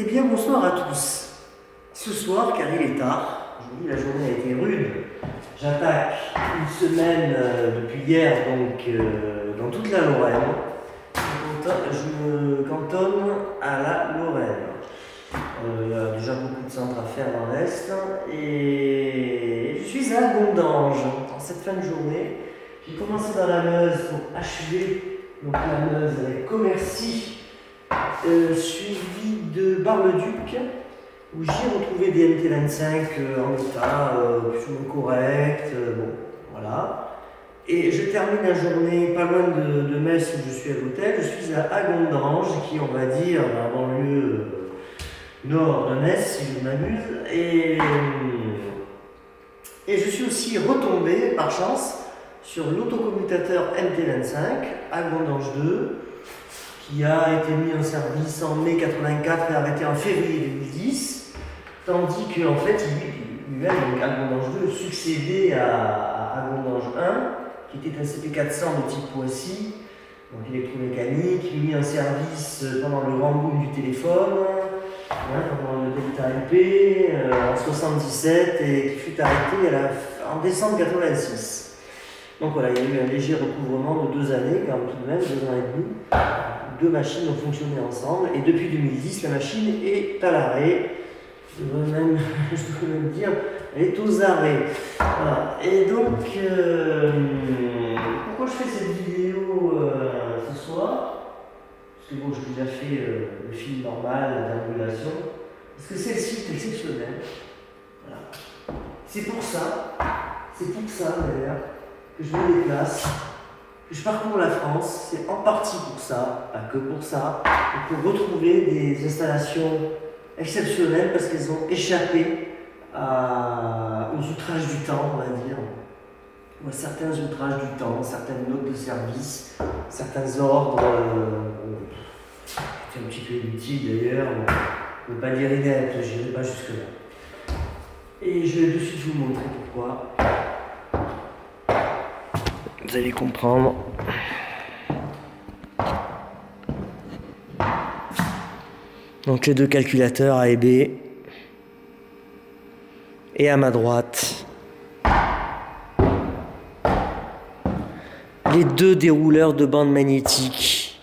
Eh bien, bonsoir à tous. Ce soir, car il est tard, aujourd'hui la journée a été rude, j'attaque une semaine depuis hier, dans toute la Lorraine. Je me cantonne à la Lorraine. Il y a déjà beaucoup de centres à faire dans l'Est. Et je suis à Gondange en cette fin de journée. J'ai commencé dans la Meuse pour achever donc la Meuse avec Commercy, suivi de Bar-le-Duc, où j'ai retrouvé des MT25 en état, plus ou moins correct, bon, voilà. Et je termine la journée pas loin de Metz où je suis à l'hôtel. Je suis à Gondange, qui on va dire la banlieue nord de Metz, si je m'amuse. Et je suis aussi retombé, par chance, sur l'autocommutateur MT25 à Gondange 2, qui a été mis en service en mai 84 et arrêté en février 2010, tandis qu'en fait, lui-même, à Gondange 2, succédait à Gondange 1, qui était un CP400 de type Poissy, donc électromécanique, mis en service pendant le grand boom du téléphone, pendant le Delta LP, en 77, et qui fut arrêté en décembre 86. Donc voilà, il y a eu un léger recouvrement de 2 années, quand même tout de même, 2 ans et demi. 2 machines ont fonctionné ensemble, et depuis 2010, la machine est à l'arrêt. Je devrais même dire, elle est aux arrêts. Voilà. Et donc, pourquoi je fais cette vidéo ce soir? Parce que bon, j'ai déjà fait le film normal d'ambulation. Parce que celle-ci est exceptionnelle. Voilà. C'est pour ça d'ailleurs, que je me déplace, que je parcours la France. C'est en partie pour ça, pas que pour ça, et pour retrouver des installations exceptionnelles parce qu'elles ont échappé aux outrages du temps, on va dire, ou à certains outrages du temps, certaines notes de service, certains ordres, c'est un petit peu inutile d'ailleurs, on ne peut pas dire inepte, je n'irai pas jusque-là. Et je vais de suite vous montrer pourquoi. Vous allez comprendre. Donc les 2 calculateurs A et B. Et à ma droite, les 2 dérouleurs de bande magnétique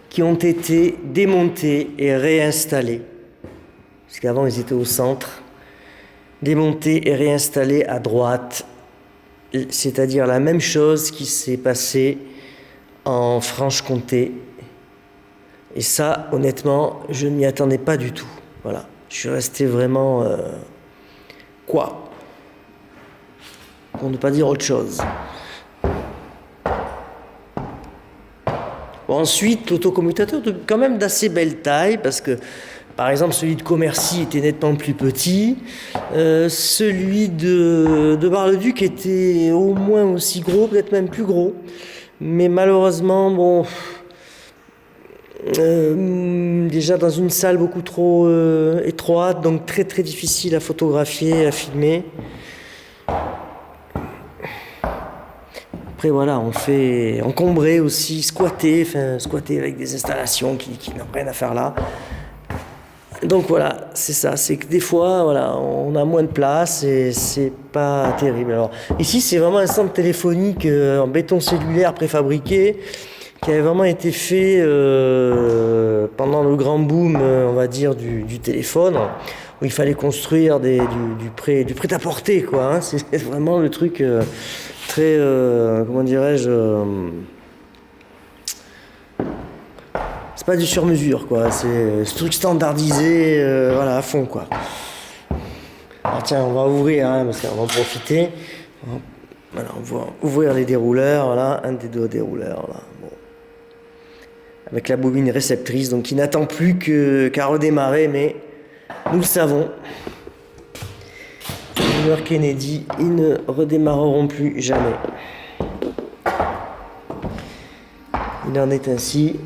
qui ont été démontés et réinstallés. Parce qu'avant ils étaient au centre. Démontés et réinstallés à droite. C'est-à-dire la même chose qui s'est passée en Franche-Comté. Et ça, honnêtement, je ne m'y attendais pas du tout. Voilà. Je suis resté vraiment... quoi? Pour ne pas dire autre chose. Bon, ensuite, l'autocommutateur quand même d'assez belle taille, parce que, par exemple, celui de Commercy était nettement plus petit. Celui de Bar-le-Duc était au moins aussi gros, peut-être même plus gros. Mais malheureusement, bon... déjà dans une salle beaucoup trop étroite, donc très très difficile à photographier, à filmer. Après voilà, on fait encombrer aussi, squatter avec des installations qui n'ont rien à faire là. Donc voilà, c'est ça, c'est que des fois, voilà, on a moins de place et c'est pas terrible. Alors ici, c'est vraiment un centre téléphonique en béton cellulaire préfabriqué, qui avait vraiment été fait pendant le grand boom, on va dire, du téléphone, où il fallait construire du prêt-à-porter, quoi. Hein. C'est vraiment le truc très, comment dirais-je, c'est pas du sur-mesure, quoi. C'est ce truc standardisé, voilà, à fond, quoi. Alors tiens, on va ouvrir, hein, parce qu'on va en profiter. Voilà, on va ouvrir les dérouleurs, voilà, un des 2 dérouleurs, là. Bon. Avec la bobine réceptrice, donc qui n'attend plus qu'à redémarrer, mais nous le savons. Dérouleur Kennedy, ils ne redémarreront plus jamais. Il en est ainsi.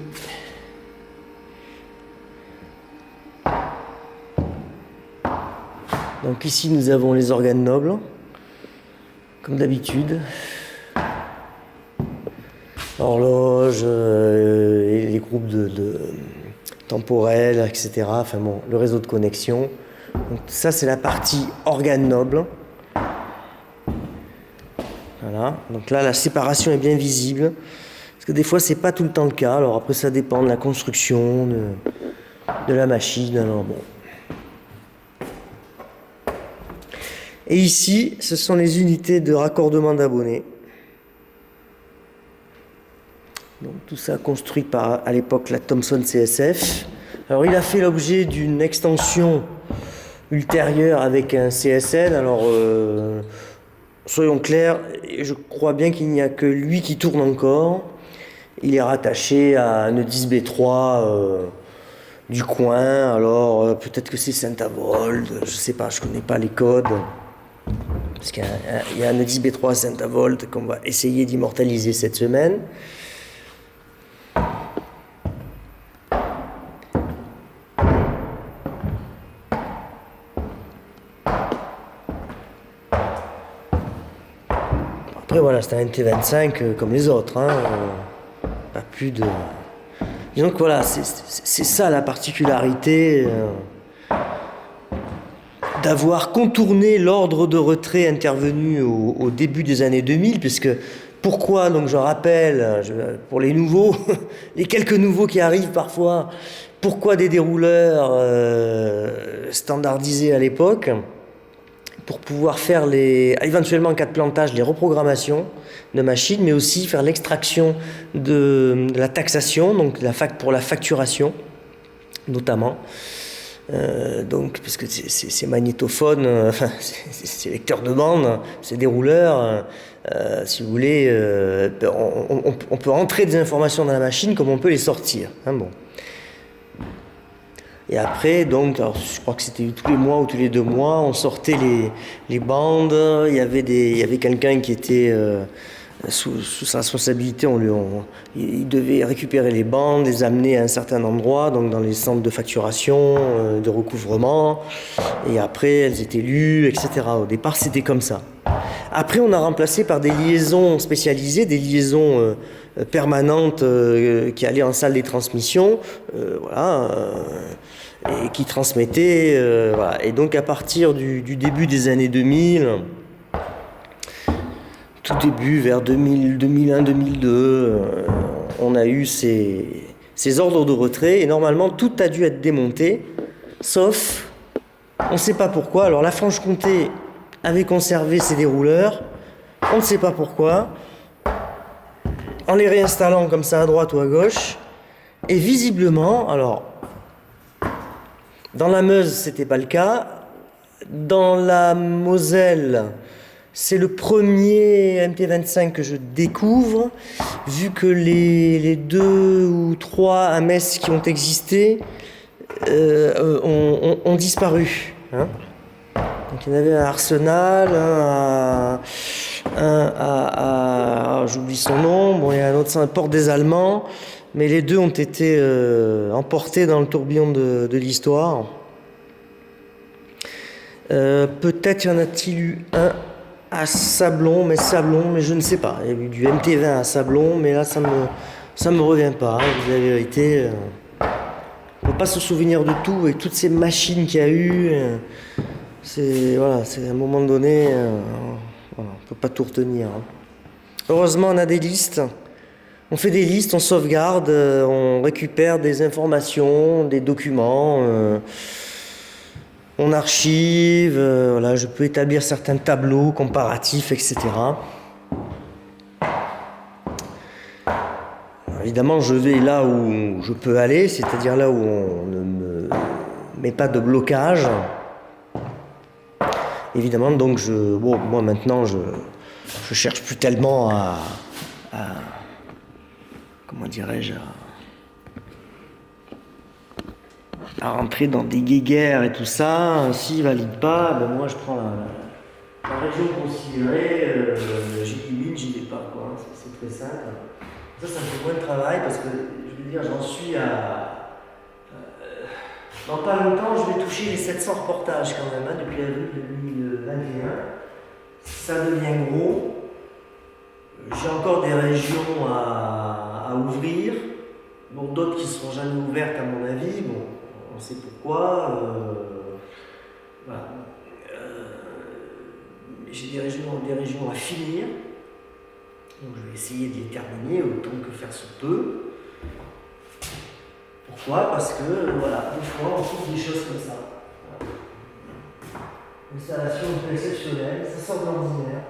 Donc ici, nous avons les organes nobles, comme d'habitude. Horloge et les groupes temporel, etc. Enfin bon, le réseau de connexion. Donc ça, c'est la partie organe noble. Voilà. Donc là, la séparation est bien visible. Parce que des fois, c'est pas tout le temps le cas. Alors après, ça dépend de la construction, de la machine. Alors bon. Et ici, ce sont les unités de raccordement d'abonnés. Donc tout ça construit par, à l'époque, la Thomson CSF. Alors il a fait l'objet d'une extension ultérieure avec un CSN. Alors soyons clairs, je crois bien qu'il n'y a que lui qui tourne encore. Il est rattaché à un 10B3 du coin. Alors peut-être que c'est Saint-Avold, je ne sais pas, je ne connais pas les codes. Parce qu'il y a un 10B3 à Saint-Avold qu'on va essayer d'immortaliser cette semaine. Après voilà, c'est un MT25 comme les autres, hein, pas plus de... Disons que voilà, c'est ça la particularité d'avoir contourné l'ordre de retrait intervenu au début des années 2000, puisque pourquoi, donc je rappelle, pour les nouveaux, les quelques nouveaux qui arrivent parfois, pourquoi des dérouleurs standardisés à l'époque ? Pour pouvoir faire éventuellement en cas de plantage, les reprogrammations de machines, mais aussi faire l'extraction de la taxation, donc pour la facturation, notamment. Donc, parce que ces magnétophones, ces lecteurs de bande, ces dérouleurs, si vous voulez, on peut entrer des informations dans la machine comme on peut les sortir. Hein, bon. Et après, donc, alors, je crois que c'était tous les mois ou tous les 2 mois, on sortait les bandes. Il y avait quelqu'un qui était sous sa responsabilité. Il devait récupérer les bandes, les amener à un certain endroit, donc dans les centres de facturation, de recouvrement. Et après, elles étaient lues, etc. Au départ, c'était comme ça. Après, on a remplacé par des liaisons spécialisées, des liaisons permanentes qui allaient en salle des transmissions. Voilà. Et qui transmettait, voilà. Et donc à partir du début des années 2000, tout début vers 2000, 2001, 2002, on a eu ces ordres de retrait et normalement tout a dû être démonté, sauf, on ne sait pas pourquoi. Alors la Franche-Comté avait conservé ses dérouleurs, on ne sait pas pourquoi, en les réinstallant comme ça à droite ou à gauche, et visiblement, alors dans la Meuse, c'était pas le cas. Dans la Moselle, c'est le premier MT25 que je découvre, vu que les 2 ou 3 à Metz qui ont existé ont disparu. Hein. Donc il y en avait un à Arsenal, j'oublie son nom, bon, il y a un autre, c'est un port des Allemands. Mais les 2 ont été emportés dans le tourbillon de l'histoire. Peut-être y en a-t-il eu un à Sablon, mais je ne sais pas. Il y a eu du MT20 à Sablon, mais là, ça me revient pas. Hein, la vérité, on ne peut pas se souvenir de tout, avec toutes ces machines qu'il y a eu. C'est à un moment donné, on ne peut pas tout retenir. Hein. Heureusement, on a des listes. On fait des listes, on sauvegarde, on récupère des informations, des documents, on archive, voilà, je peux établir certains tableaux comparatifs, etc. Alors, évidemment, je vais là où je peux aller, c'est-à-dire là où on ne me met pas de blocage. Évidemment, donc moi maintenant, je cherche plus tellement à comment dirais-je, à rentrer dans des guéguerres et tout ça. S'il valide pas, ben moi je prends la région considérée, j'y vais pas, quoi. C'est très simple. Ça me fait moins de travail parce que, je veux dire, j'en suis à... dans pas longtemps, je vais toucher les 700 reportages quand même, hein, depuis avril 2021. Ça devient gros. J'ai encore des régions à ouvrir, Bon, d'autres qui ne seront jamais ouvertes à mon avis, bon, on sait pourquoi. Voilà. J'ai des régions à finir, donc je vais essayer de les terminer autant que faire se peut. Pourquoi? Parce que voilà, des fois on trouve des choses comme ça. Une installation un peu exceptionnelle, ça sort de l'ordinaire.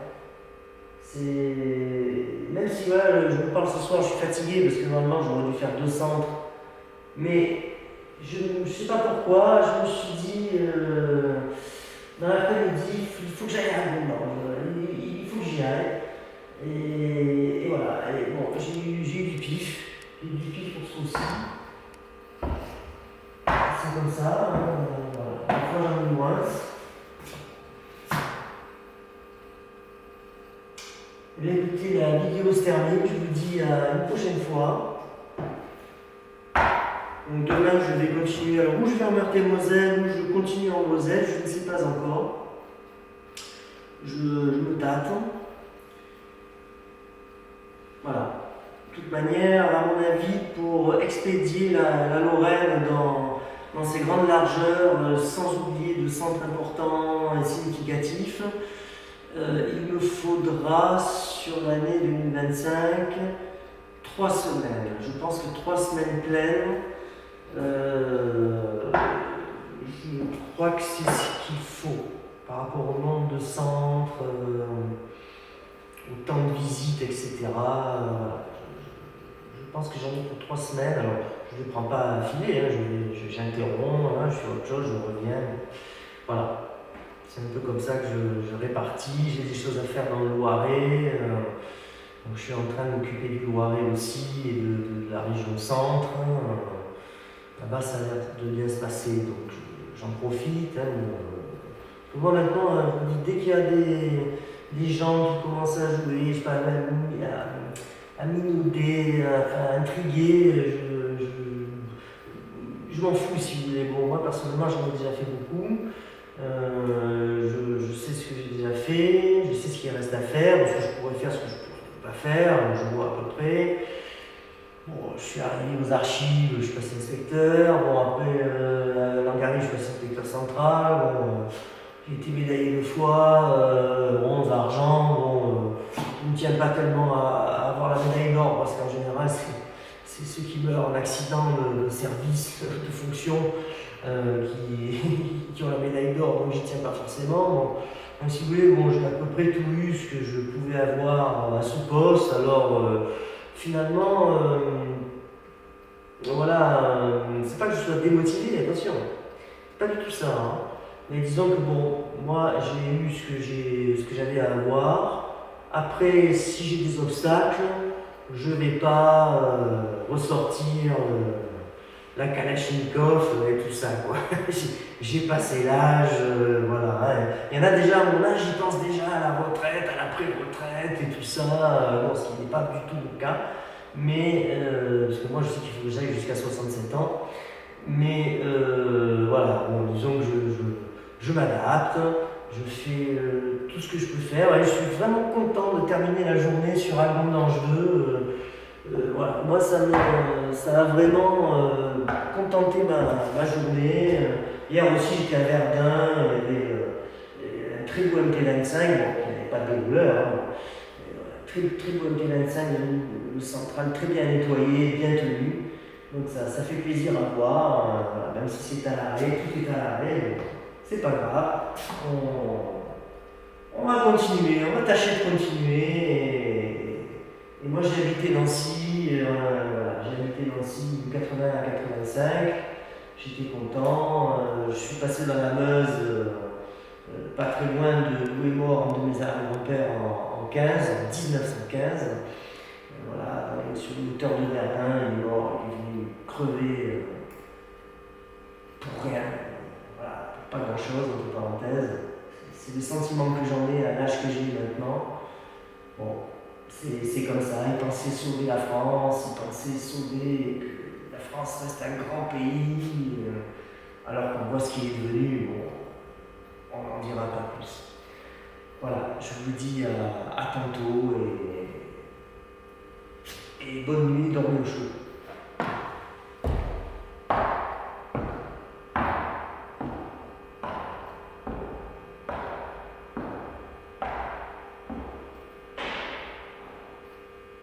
Même si voilà, je vous parle ce soir, je suis fatigué parce que normalement j'aurais dû faire 2 centres, mais je ne sais pas pourquoi, je me suis dit dans l'après-midi, il faut que j'aille à Gondor, il faut que j'y aille. Et voilà, et bon, j'ai eu du pif, pour ce coup-ci. C'est comme ça, voilà. Parfois j'en ai moins. Écoutez, la vidéo se termine, je vous dis à une prochaine fois. Donc demain je vais continuer, alors où je vais en Meurthe-et-Moselle, où je continue en Moselle, je ne sais pas encore. Je me tâte. Voilà. De toute manière, à mon avis, pour expédier la Lorraine dans ses grandes largeurs, sans oublier de centres importants et significatifs, il me faudra sur l'année 2025 3 semaines. Je pense que 3 semaines pleines, je crois que c'est ce qu'il faut par rapport au nombre de centres, au temps de visite, etc. Voilà. Je pense que j'en ai pour 3 semaines. Alors, je ne les prends pas à filer, hein, j'interromps, hein, je fais autre chose, je reviens. Voilà. C'est un peu comme ça que je répartis. J'ai des choses à faire dans le Loiret. Donc je suis en train de m'occuper du Loiret aussi et de la région centre. Là-bas, ça a l'air de bien se passer, donc j'en profite. Moi maintenant, je vous dis, dès qu'il y a des gens qui commencent à jouer, je sais pas, à minauder, à intriguer, je m'en fous si vous voulez. Bon, moi personnellement, j'en ai déjà fait beaucoup. Je sais ce que j'ai déjà fait, je sais ce qu'il reste à faire, ce que je pourrais faire, ce que je pourrais pas faire, je vois à peu près. Bon, je suis arrivé aux archives, je suis passé inspecteur. Bon, après, l'an dernier, je suis passé inspecteur central. Bon, j'ai été médaillé 2 fois, bronze, argent. Bon, je ne tiens pas tellement à avoir la médaille d'or parce qu'en général, c'est ceux qui meurent en accident de service, de fonction, qui ont la médaille d'or, donc j'y tiens pas forcément. Bon, donc si vous voulez, bon, j'ai à peu près tout eu ce que je pouvais avoir à ce poste. Alors, finalement, voilà, c'est pas que je sois démotivé, attention, pas du tout ça, hein. Mais disons que bon, moi j'ai eu ce que j'avais à avoir. Après, si j'ai des obstacles, je vais pas ressortir la Kalachnikov et tout ça, quoi. J'ai passé l'âge, voilà. Hein. Il y en a déjà à mon âge, ils pensent déjà à la retraite, à la pré-retraite et tout ça, bon, ce qui n'est pas du tout le cas. Mais, parce que moi je sais qu'il faut que j'aille jusqu'à 67 ans, mais voilà, bon, disons que je m'adapte, je fais tout ce que je peux faire, et je suis vraiment content de terminer la journée sur Albon d'Ange 2. Voilà, moi ça a vraiment contenté ma journée. Hier aussi j'étais à Verdun, il y avait un très beau MT25, bon, il n'y avait pas de dérouleur, hein. Très beau MT25, le central très bien nettoyé, bien tenu. Donc ça fait plaisir à voir, même si c'est à l'arrêt, tout est à l'arrêt, c'est pas grave. On va continuer, on va tâcher de continuer. Et moi j'ai habité Nancy, j'ai habité Nancy de 80 à 85, j'étais content, je suis passé dans la Meuse, pas très loin de d'où est mort un de mes arrière-grands-pères en 1915. Voilà, sur le hauteur de Verdun, il est mort, il est venu crever pour rien, voilà, pour pas grand chose, entre parenthèses. C'est le sentiment que j'en ai à l'âge que j'ai maintenant. Bon, c'est comme ça, il pensait sauver la France, il pensait sauver que la France reste un grand pays, alors qu'on voit ce qu'il est devenu, bon, on n'en dira pas plus. Voilà, je vous dis à tantôt et bonne nuit, dormez au chaud.